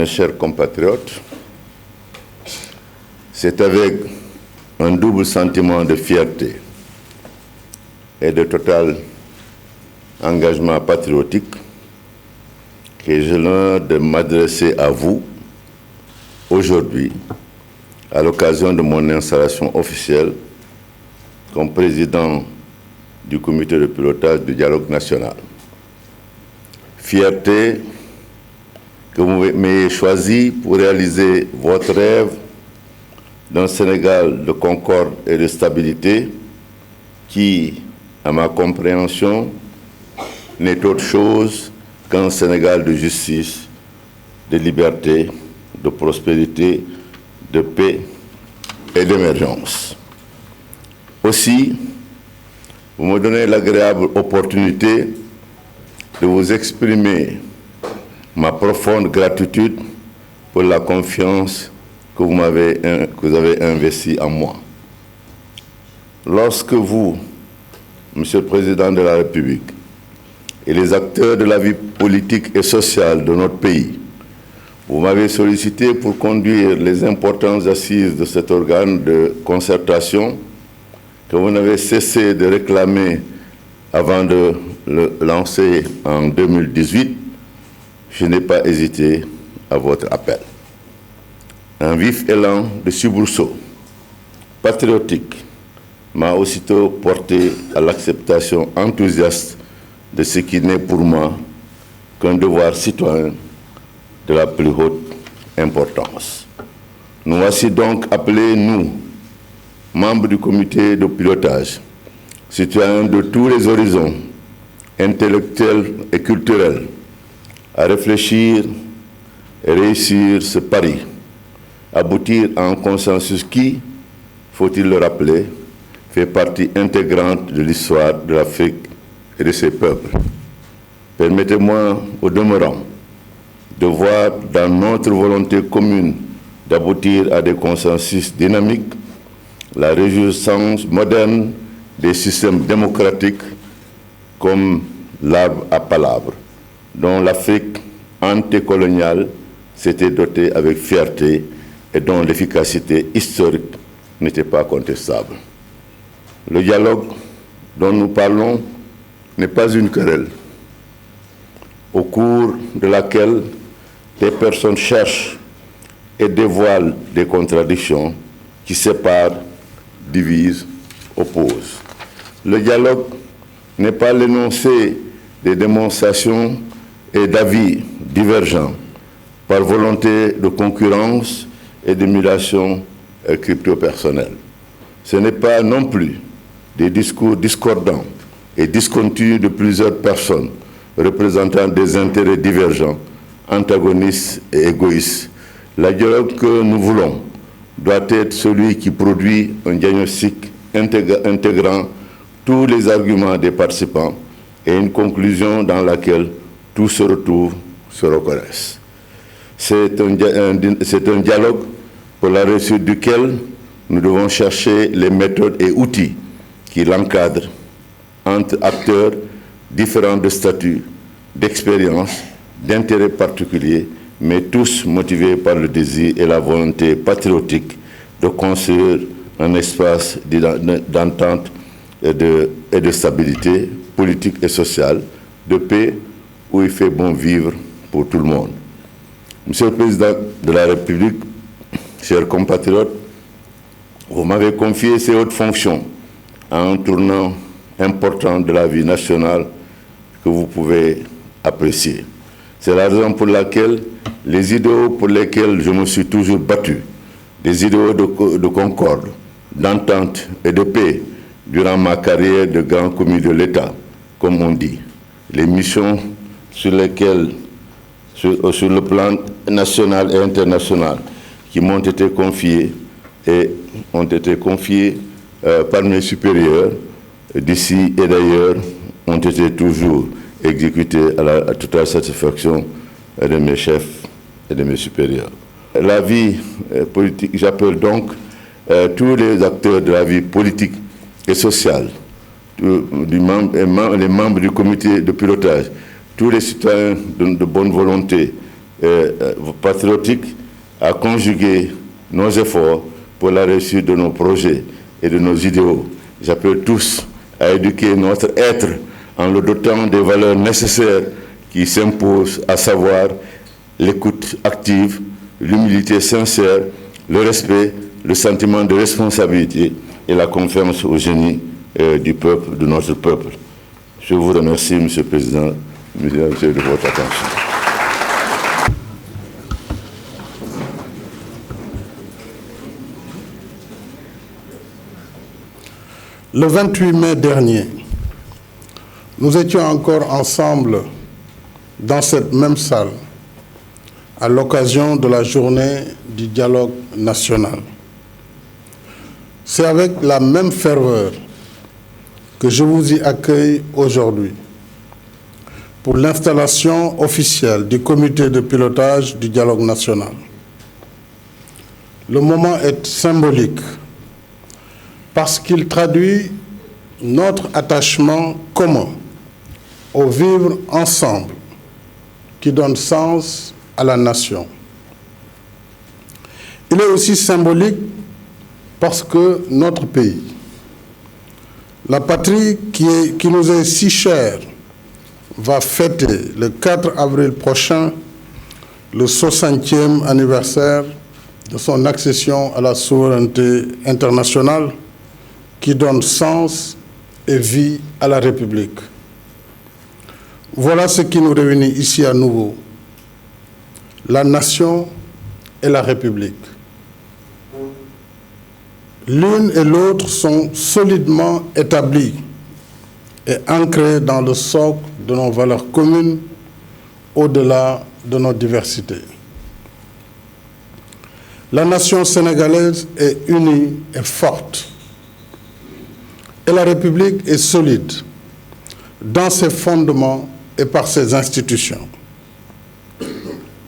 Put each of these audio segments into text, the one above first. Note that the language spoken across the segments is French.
mes chers compatriotes, c'est avec un double sentiment de fierté et de total engagement patriotique que j'ai l'honneur de m'adresser à vous aujourd'hui à l'occasion de mon installation officielle comme président du comité de pilotage du dialogue national. Fierté que vous m'ayez choisi pour réaliser votre rêve d'un Sénégal de concorde et de stabilité qui, à ma compréhension, n'est autre chose qu'un Sénégal de justice, de liberté, de prospérité, de paix et d'émergence. Aussi, vous me donnez l'agréable opportunité de vous exprimer ma profonde gratitude pour la confiance que vous avez investie en moi. Lorsque vous, Monsieur le Président de la République, et les acteurs de la vie politique et sociale de notre pays, vous m'avez sollicité pour conduire les importantes assises de cet organe de concertation que vous n'avez cessé de réclamer avant de le lancer en 2018, je n'ai pas hésité à votre appel. Un vif élan de soubresaut patriotique m'a aussitôt porté à l'acceptation enthousiaste de ce qui n'est pour moi qu'un devoir citoyen de la plus haute importance. Nous voici donc appelés, nous, membres du comité de pilotage, citoyens de tous les horizons, intellectuels et culturels, à réfléchir et réussir ce pari, aboutir à un consensus qui, faut-il le rappeler, fait partie intégrante de l'histoire de l'Afrique et de ses peuples. Permettez-moi, au demeurant, de voir dans notre volonté commune d'aboutir à des consensus dynamiques la réjouissance moderne des systèmes démocratiques comme l'arbre à palabres, dont l'Afrique antécoloniale s'était dotée avec fierté et dont l'efficacité historique n'était pas contestable. Le dialogue dont nous parlons n'est pas une querelle, au cours de laquelle des personnes cherchent et dévoilent des contradictions qui séparent, divisent, opposent. Le dialogue n'est pas l'énoncé des démonstrations et d'avis divergents par volonté de concurrence et d'émulation crypto-personnelle. Ce n'est pas non plus des discours discordants et discontinus de plusieurs personnes représentant des intérêts divergents, antagonistes et égoïstes. Le dialogue que nous voulons doit être celui qui produit un diagnostic intégrant tous les arguments des participants et une conclusion dans laquelle tous se retrouvent, se reconnaissent. C'est un dialogue pour la réussite duquel nous devons chercher les méthodes et outils qui l'encadrent entre acteurs différents de statut, d'expérience, d'intérêts particuliers, mais tous motivés par le désir et la volonté patriotique de construire un espace d'entente et de stabilité politique et sociale, de paix, où il fait bon vivre pour tout le monde. Monsieur le Président de la République, chers compatriotes, vous m'avez confié ces hautes fonctions à un tournant important de la vie nationale que vous pouvez apprécier. C'est la raison pour laquelle les idéaux pour lesquels je me suis toujours battu, des idéaux de concorde, d'entente et de paix durant ma carrière de grand commis de l'État, comme on dit, les missions sur lesquelles, sur le plan national et international, qui m'ont été confiées et ont été confiées par mes supérieurs, d'ici et d'ailleurs, ont été toujours exécutés à la totale satisfaction de mes chefs et de mes supérieurs. La vie politique, j'appelle donc tous les acteurs de la vie politique et sociale, les membres du comité de pilotage, tous les citoyens de bonne volonté patriotique à conjuguer nos efforts pour la réussite de nos projets et de nos idéaux. J'appelle tous à éduquer notre être en le dotant des valeurs nécessaires qui s'imposent, à savoir l'écoute active, l'humilité sincère, le respect, le sentiment de responsabilité et la confiance au génie du peuple, de notre peuple. Je vous remercie, Monsieur le Président, Mesdames et Messieurs, de votre attention. Le 28 mai dernier, nous étions encore ensemble dans cette même salle à l'occasion de la journée du dialogue national. C'est avec la même ferveur que je vous y accueille aujourd'hui pour l'installation officielle du comité de pilotage du dialogue national. Le moment est symbolique parce qu'il traduit notre attachement commun au vivre ensemble qui donne sens à la nation. Il est aussi symbolique parce que notre pays, la patrie qui nous est si chère, va fêter le 4 avril prochain le 60e anniversaire de son accession à la souveraineté internationale qui donne sens et vie à la République. Voilà ce qui nous réunit ici à nouveau, la nation et la République. L'une et l'autre sont solidement établies et ancrées dans le socle de nos valeurs communes au-delà de nos diversités. La nation sénégalaise est unie et forte. Et la République est solide dans ses fondements et par ses institutions.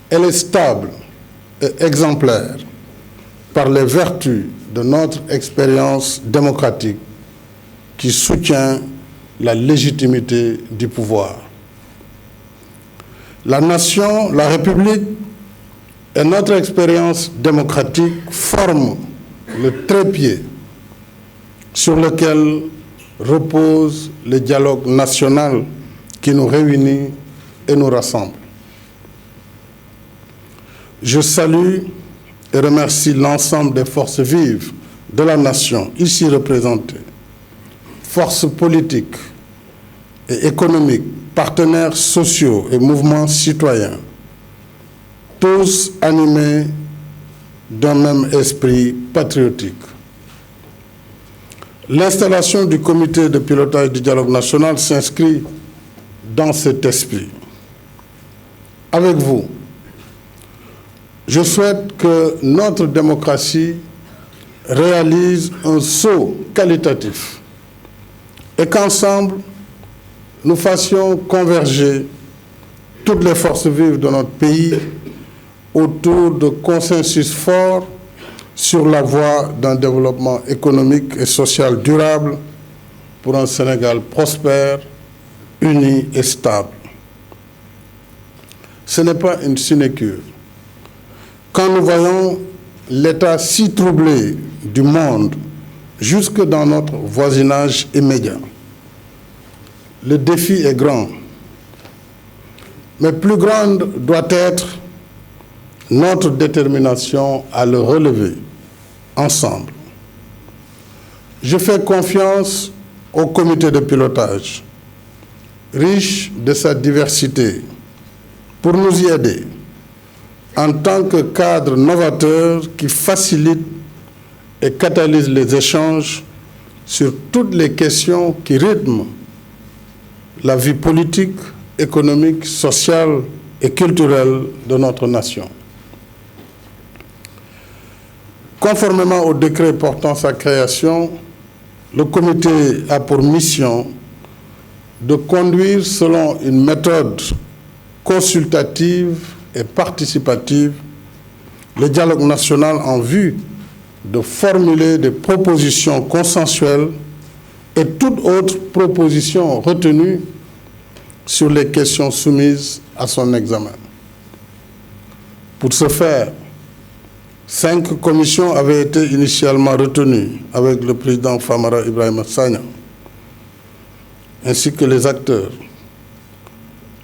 Elle est stable et exemplaire par les vertus de notre expérience démocratique qui soutient la légitimité du pouvoir. La nation, la République et notre expérience démocratique forment le trépied sur lequel repose le dialogue national qui nous réunit et nous rassemble. Je salue et remercie l'ensemble des forces vives de la nation ici représentées, forces politiques et économiques, partenaires sociaux et mouvements citoyens, tous animés d'un même esprit patriotique. L'installation du comité de pilotage du dialogue national s'inscrit dans cet esprit. Avec vous, je souhaite que notre démocratie réalise un saut qualitatif et qu'ensemble, nous fassions converger toutes les forces vives de notre pays autour de consensus forts sur la voie d'un développement économique et social durable pour un Sénégal prospère, uni et stable. Ce n'est pas une sinécure. Quand nous voyons l'état si troublé du monde jusque dans notre voisinage immédiat, le défi est grand. Mais plus grande doit être notre détermination à le relever ensemble. Je fais confiance au comité de pilotage, riche de sa diversité, pour nous y aider en tant que cadre novateur qui facilite et catalyse les échanges sur toutes les questions qui rythment la vie politique, économique, sociale et culturelle de notre nation. Conformément au décret portant sa création, le comité a pour mission de conduire selon une méthode consultative et participative le dialogue national en vue de formuler des propositions consensuelles et toute autre proposition retenue sur les questions soumises à son examen. Pour ce faire, 5 commissions avaient été initialement retenues avec le président Famara Ibrahima Sagna, ainsi que les acteurs.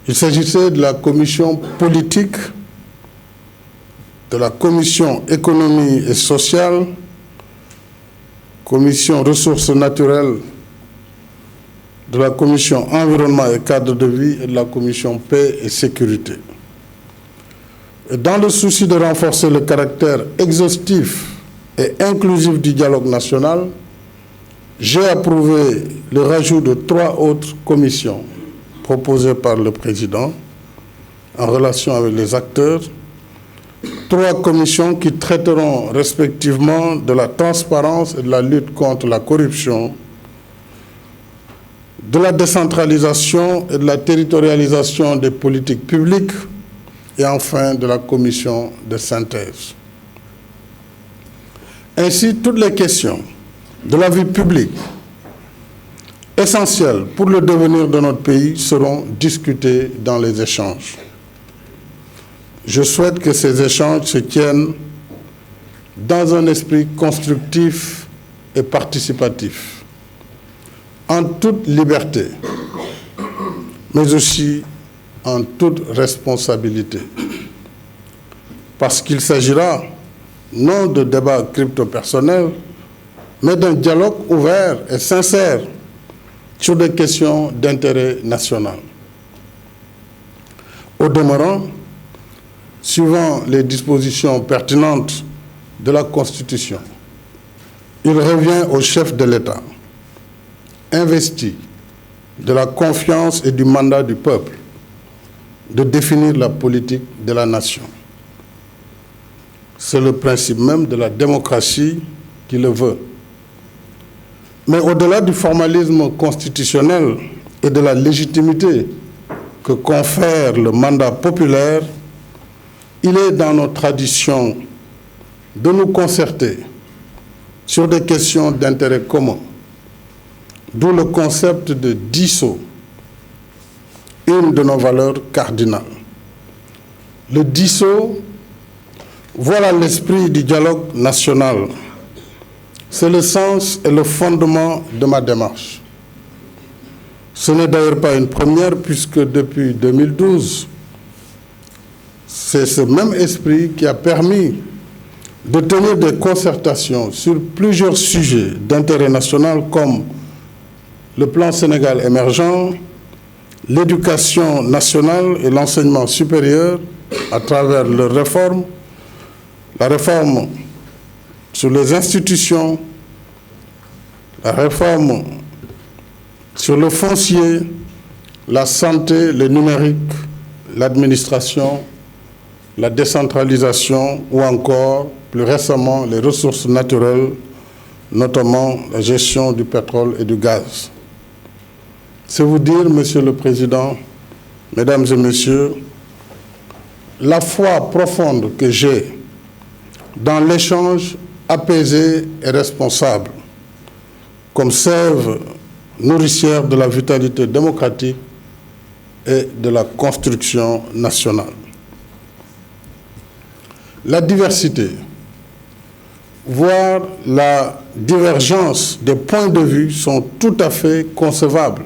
Il s'agissait de la commission politique, de la commission économie et sociale, commission ressources naturelles, de la commission environnement et cadre de vie et de la commission paix et sécurité. Et dans le souci de renforcer le caractère exhaustif et inclusif du dialogue national, j'ai approuvé le rajout de 3 autres commissions proposées par le président en relation avec les acteurs, 3 commissions qui traiteront respectivement de la transparence et de la lutte contre la corruption, de la décentralisation et de la territorialisation des politiques publiques et enfin de la commission de synthèse. Ainsi, toutes les questions de la vie publique essentielles pour le devenir de notre pays seront discutées dans les échanges. Je souhaite que ces échanges se tiennent dans un esprit constructif et participatif, en toute liberté, mais aussi en toute responsabilité. Parce qu'il s'agira non de débats crypto-personnels, mais d'un dialogue ouvert et sincère sur des questions d'intérêt national. Au demeurant, suivant les dispositions pertinentes de la Constitution, il revient au chef de l'État, investi de la confiance et du mandat du peuple, de définir la politique de la nation. C'est le principe même de la démocratie qui le veut. Mais au-delà du formalisme constitutionnel et de la légitimité que confère le mandat populaire, il est dans nos traditions de nous concerter sur des questions d'intérêt commun, d'où le concept de diso, une de nos valeurs cardinales. Le diso, voilà l'esprit du dialogue national. C'est le sens et le fondement de ma démarche. Ce n'est d'ailleurs pas une première puisque depuis 2012, c'est ce même esprit qui a permis de tenir des concertations sur plusieurs sujets d'intérêt national comme le plan Sénégal émergent, l'éducation nationale et l'enseignement supérieur à travers leurs réformes, la réforme sur les institutions, la réforme sur le foncier, la santé, le numérique, l'administration, la décentralisation ou encore, plus récemment, les ressources naturelles, notamment la gestion du pétrole et du gaz. C'est vous dire, Monsieur le Président, Mesdames et Messieurs, la foi profonde que j'ai dans l'échange apaisé et responsable, comme sève nourricière de la vitalité démocratique et de la construction nationale. La diversité, voire la divergence des points de vue sont tout à fait concevables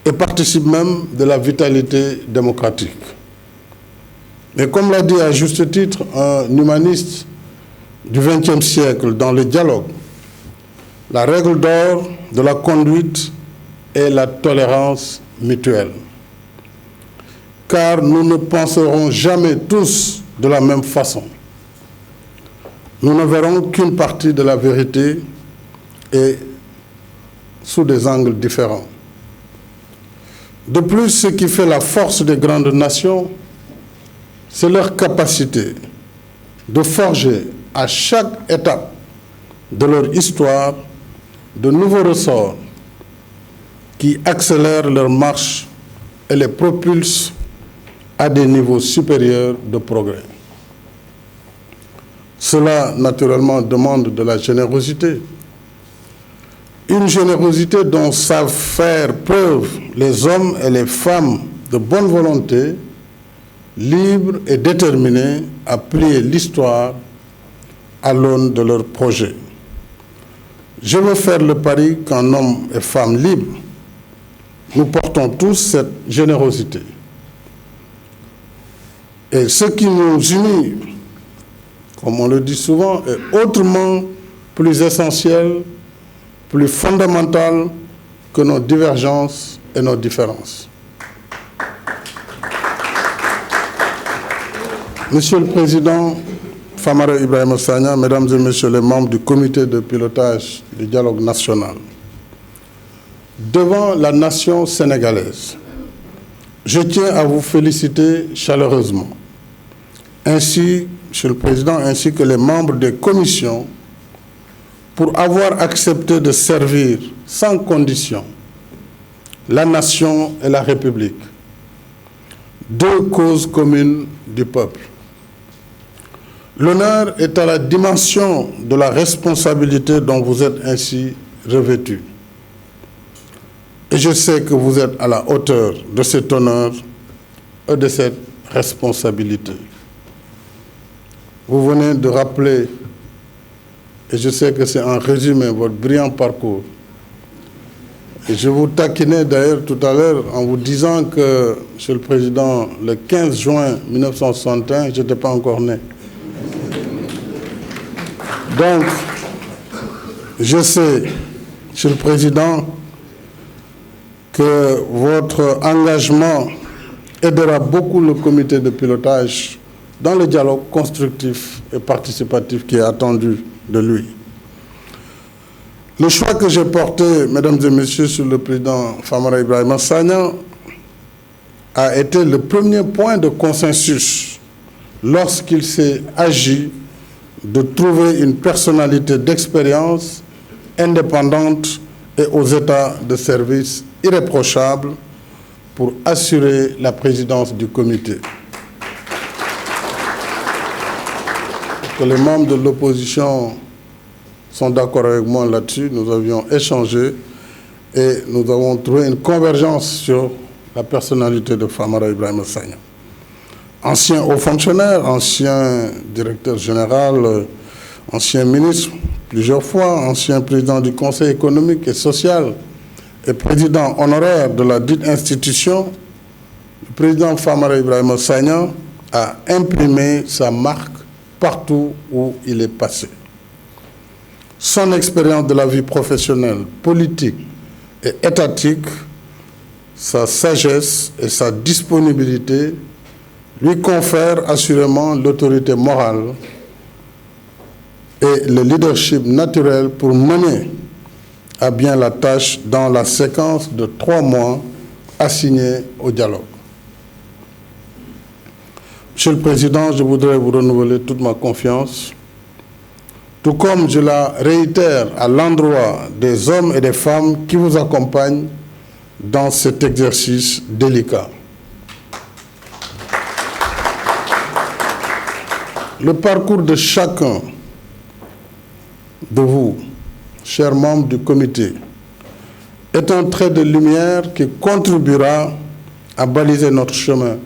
et participent même de la vitalité démocratique. Mais comme l'a dit à juste titre un humaniste du XXe siècle dans le dialogue, la règle d'or de la conduite est la tolérance mutuelle. Car nous ne penserons jamais tous de la même façon. Nous ne verrons qu'une partie de la vérité et sous des angles différents. De plus, ce qui fait la force des grandes nations, c'est leur capacité de forger à chaque étape de leur histoire de nouveaux ressorts qui accélèrent leur marche et les propulsent à des niveaux supérieurs de progrès. Cela, naturellement, demande de la générosité. Une générosité dont savent faire preuve les hommes et les femmes de bonne volonté, libres et déterminés à plier l'histoire à l'aune de leurs projets. Je veux faire le pari qu'en hommes et femmes libres, nous portons tous cette générosité. Et ce qui nous unit, comme on le dit souvent, est autrement plus essentiel, plus fondamental que nos divergences et nos différences. Monsieur le Président Famara Ibrahima Sagna, Mesdames et Messieurs les membres du comité de pilotage du dialogue national, devant la nation sénégalaise, je tiens à vous féliciter chaleureusement, ainsi, Monsieur le Président, ainsi que les membres des commissions, pour avoir accepté de servir sans condition la nation et la République, deux causes communes du peuple. L'honneur est à la dimension de la responsabilité dont vous êtes ainsi revêtus. Et je sais que vous êtes à la hauteur de cet honneur et de cette responsabilité. Vous venez de rappeler, et je sais que c'est en résumé, votre brillant parcours. Et je vous taquinais d'ailleurs tout à l'heure en vous disant que, Monsieur le Président, le 15 juin 1961, je n'étais pas encore né. Donc, je sais, Monsieur le Président, que votre engagement aidera beaucoup le comité de pilotage dans le dialogue constructif et participatif qui est attendu de lui. Le choix que j'ai porté, Mesdames et Messieurs, sur le président Famara Ibrahima Sagna a été le premier point de consensus lorsqu'il s'est agi de trouver une personnalité d'expérience indépendante et aux états de service irréprochables pour assurer la présidence du comité. Que les membres de l'opposition sont d'accord avec moi là-dessus. Nous avions échangé et nous avons trouvé une convergence sur la personnalité de Famara Ibrahima Sagna. Ancien haut fonctionnaire, ancien directeur général, ancien ministre plusieurs fois, ancien président du Conseil économique et social et président honoraire de la dite institution, le président Famara Ibrahima Sagna a imprimé sa marque partout où il est passé. Son expérience de la vie professionnelle, politique et étatique, sa sagesse et sa disponibilité lui confèrent assurément l'autorité morale et le leadership naturel pour mener à bien la tâche dans la séquence de 3 mois assignée au dialogue. Monsieur le Président, je voudrais vous renouveler toute ma confiance, tout comme je la réitère à l'endroit des hommes et des femmes qui vous accompagnent dans cet exercice délicat. Le parcours de chacun de vous, chers membres du comité, est un trait de lumière qui contribuera à baliser notre chemin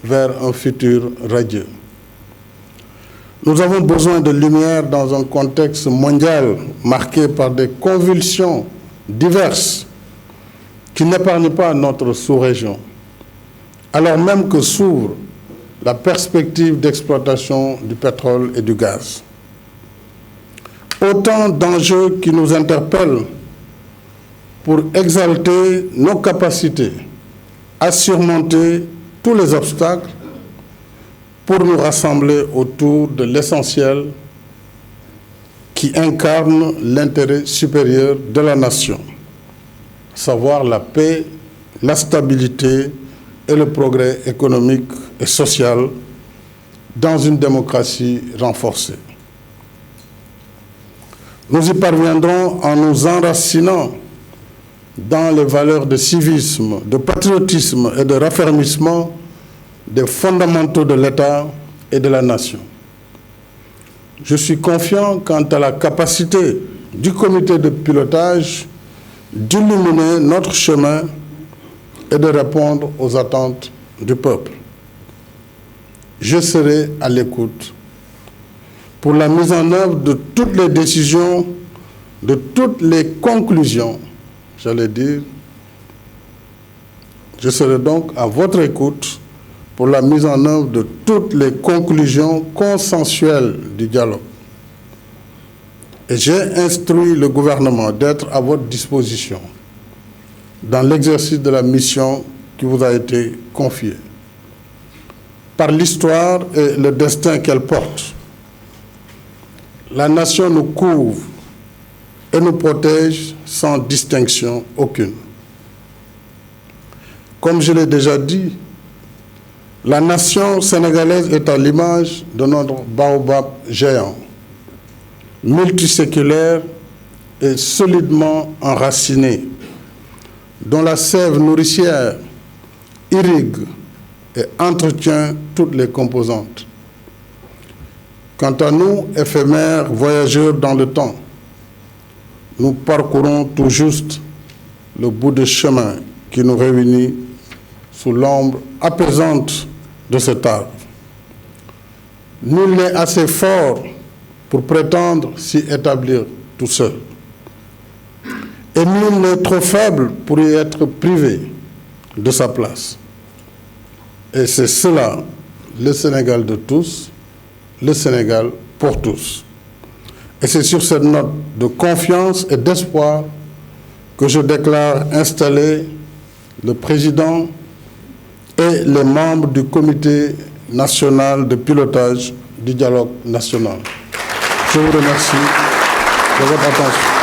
vers un futur radieux. Nous avons besoin de lumière dans un contexte mondial marqué par des convulsions diverses qui n'épargnent pas notre sous-région, alors même que s'ouvre la perspective d'exploitation du pétrole et du gaz. Autant d'enjeux qui nous interpellent pour exalter nos capacités à surmonter tous les obstacles pour nous rassembler autour de l'essentiel qui incarne l'intérêt supérieur de la nation, savoir la paix, la stabilité et le progrès économique et social dans une démocratie renforcée. Nous y parviendrons en nous enracinant dans les valeurs de civisme, de patriotisme et de raffermissement des fondamentaux de l'État et de la nation. Je suis confiant quant à la capacité du comité de pilotage d'illuminer notre chemin et de répondre aux attentes du peuple. je serai à l'écoute pour la mise en œuvre de toutes les décisions, de toutes les conclusions, j'allais dire. Je serai donc à votre écoute pour la mise en œuvre de toutes les conclusions consensuelles du dialogue. Et j'ai instruit le gouvernement d'être à votre disposition dans l'exercice de la mission qui vous a été confiée. Par l'histoire et le destin qu'elle porte, la nation nous couvre et nous protège sans distinction aucune. Comme je l'ai déjà dit, la nation sénégalaise est à l'image de notre baobab géant, multiséculaire et solidement enraciné, dont la sève nourricière irrigue et entretient toutes les composantes. Quant à nous, éphémères voyageurs dans le temps, nous parcourons tout juste le bout de chemin qui nous réunit sous l'ombre apaisante de cet arbre. Nul n'est assez fort pour prétendre s'y établir tout seul. Et nul n'est trop faible pour y être privé de sa place. Et c'est cela, le Sénégal de tous, le Sénégal pour tous. Et c'est sur cette note de confiance et d'espoir que je déclare installer le président et les membres du comité national de pilotage du dialogue national. Je vous remercie de votre attention.